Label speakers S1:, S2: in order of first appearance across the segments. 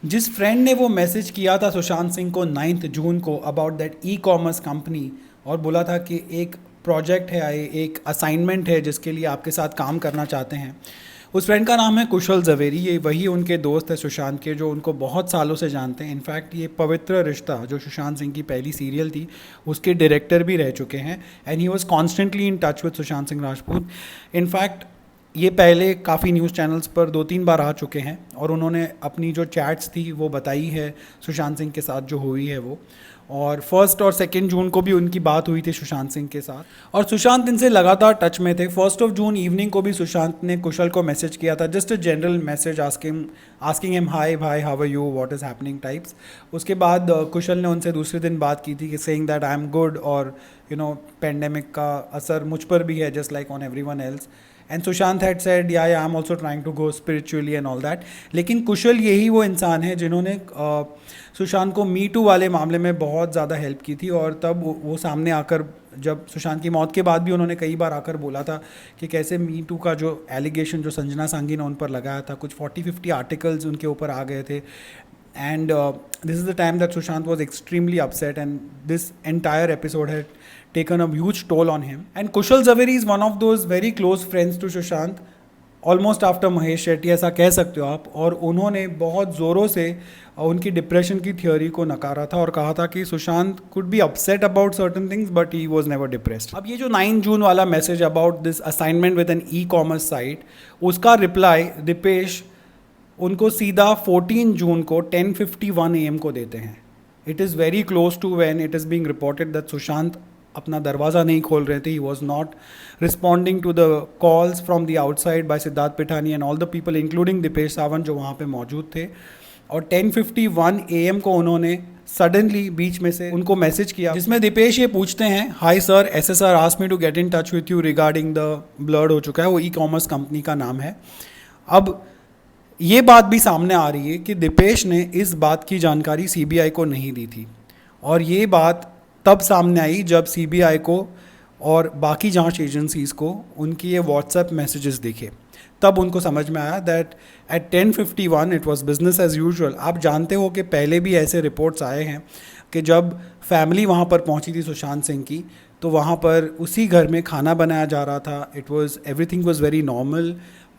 S1: जिस फ्रेंड ने वो मैसेज किया था सुशांत सिंह को 9 जून को about that e commerce company और बोला था कि एक प्रोजेक्ट है, एक असाइनमेंट है जिसके लिए आपके साथ काम करना चाहते हैं, उस फ्रेंड का नाम है कुशल ज़वेरी। ये वही उनके दोस्त है सुशांत के, जो उनको बहुत सालों से जानते हैं। इनफैक्ट ये पवित्र रिश्ता जो सुशांत सिंह की पहली सीरियल थी उसके डायरेक्टर भी रह चुके हैं, and he was constantly in touch with Sushant Singh Rajput. In fact ये पहले काफ़ी न्यूज़ चैनल्स पर 2-3 बार आ चुके हैं और उन्होंने अपनी जो चैट्स थी वो बताई है सुशांत सिंह के साथ जो हुई है वो। और 1 और 2 जून को भी उनकी बात हुई थी सुशांत सिंह के साथ और सुशांत इनसे लगातार टच में थे। 1 जून इवनिंग को भी सुशांत ने कुशल को मैसेज किया था, just a general message asking him hi भाई how are you what is happening types. उसके बाद कुशल ने उनसे दूसरे दिन बात की थी कि saying that I am good और पेंडेमिक का असर मुझ पर भी है just like on everyone else. And Sushant had said yeah I am also trying to go spiritually and all that. लेकिन कुशल यही वो इंसान है जिन्होंने सुशांत को मी टू वाले मामले में बहुत ज़्यादा हेल्प की थी। और तब वो सामने आकर, जब सुशांत की मौत के बाद भी उन्होंने कई बार आकर बोला था कि कैसे मी टू का जो एलिगेशन जो संजना सांगी ने उन पर लगाया था, कुछ 40-50 आर्टिकल्स उनके ऊपर आ गए थे। And this is the time that Sushant was extremely upset, and this entire episode had taken a huge toll on him. And Kushal Zaveri is one of those very close friends to Sushant, almost after Mahesh Shetty, ऐसा कह सकते हो आप। और उन्होंने बहुत ज़ोरों से उनकी डिप्रेशन की थ्योरी को नकारा था और कहा था कि Sushant could be upset about certain things but he was never depressed. अब ये जो 9 जून वाला message about this assignment with an e commerce site, उसका रिप्लाई दीपेश उनको सीधा 14 जून को 10:51 AM को देते हैं। It is very close to when it is being reported that Sushant अपना दरवाज़ा नहीं खोल रहे थे। He was not responding to the calls from the outside by Siddharth Pithani and all the people including Dipesh Sawant जो वहाँ पे मौजूद थे। और 10:51 AM को उन्होंने सडनली बीच में से उनको मैसेज किया जिसमें दीपेश ये पूछते हैं, hi sir, SSR asked me to get in touch with you regarding the blood हो चुका है, वो ई कॉमर्स कंपनी का नाम है। अब ये बात भी सामने आ रही है कि दीपेश ने इस बात की जानकारी CBI को नहीं दी थी और ये बात तब सामने आई जब CBI को और बाकी जांच एजेंसीज़ को उनकी ये व्हाट्सएप मैसेजेस दिखे। तब उनको समझ में आया that at 10:51 it was business as usual. आप जानते हो कि पहले भी ऐसे रिपोर्ट्स आए हैं कि जब फैमिली वहाँ पर पहुँची थी सुशांत सिंह की, तो वहाँ पर उसी घर में खाना बनाया जा रहा था। Everything was very normal.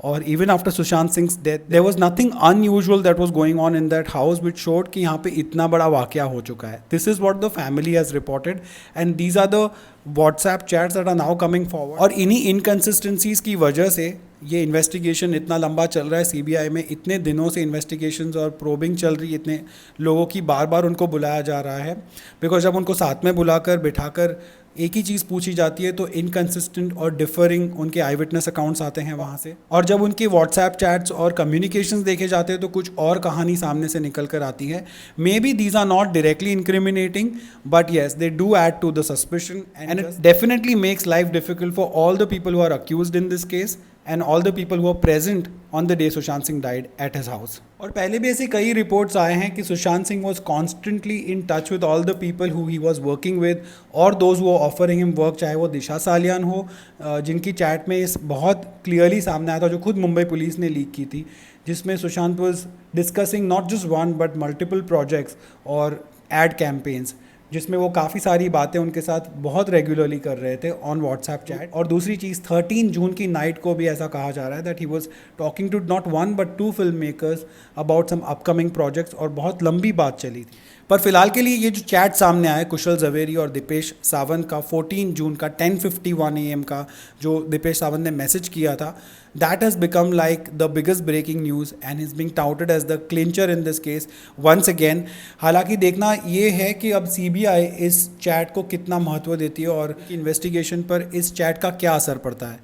S1: और even after Sushant Singh death there was nothing unusual that was going on in that house which showed कि यहाँ पे इतना बड़ा वाकया हो चुका है। This is what the family has reported and these are the WhatsApp chats that are now coming forward. और इन्हीं इनकन्सिस्टेंसीज की वजह से ये इन्वेस्टिगेशन इतना लंबा चल रहा है। CBI में इतने दिनों से इन्वेस्टिगेशंस और प्रोबिंग चल रही है, इतने लोगों की बार बार उनको बुलाया जा रहा है। बिकॉज जब उनको साथ में बुलाकर बिठाकर एक ही चीज़ पूछी जाती है तो इनकन्सिस्टेंट और डिफरिंग उनके आई विटनेस अकाउंट्स आते हैं वहाँ से। और जब उनके व्हाट्सएप चैट्स और कम्युनिकेशंस देखे जाते हैं तो कुछ और कहानी सामने से निकल कर आती है। May be these are not directly incriminating but yes they do add to the suspicion and it definitely makes life difficult for all the people who are accused in this case and all the people who are present on the day Sushant Singh died at his house. और पहले भी ऐसे कई reports आए हैं कि Sushant Singh was constantly in touch with all the people who he was working with और those who were offering him work, चाहे वो दिशा सालियान हो जिनकी चैट में इस बहुत क्लियरली सामने आया था, जो खुद मुंबई पुलिस ने लीक की थी, जिसमें Sushant was discussing not just one but multiple projects और ad campaigns, जिसमें वो काफ़ी सारी बातें उनके साथ बहुत रेगुलरली कर रहे थे ऑन व्हाट्सएप चैट। और दूसरी चीज़ 13 जून की नाइट को भी ऐसा कहा जा रहा है that he was talking to not one but 2 film makers about some upcoming projects और बहुत लंबी बात चली थी। पर फिलहाल के लिए ये जो चैट सामने आया कुशल ज़वेरी और दीपेश सावंत का 14 जून का 10:51 AM का जो दीपेश सावंत ने मैसेज किया था, that has become like the biggest breaking news and is being touted as the clincher in this case once again. हालांकि देखना ये है कि अब CBI इस चैट को कितना महत्व देती है और इन्वेस्टिगेशन पर इस चैट का क्या असर पड़ता है।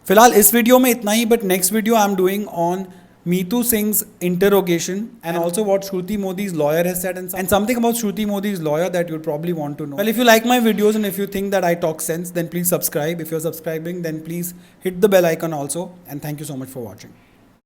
S1: फिलहाल इस वीडियो में इतना ही, but next video I am doing on Meetu Singh's interrogation and also what Shruti Modi's lawyer has said and something about Shruti Modi's lawyer that you'd probably want to know. Well, if you like my videos and if you think that I talk sense, then please subscribe. If you're subscribing, then please hit the bell icon also, and thank you so much for watching.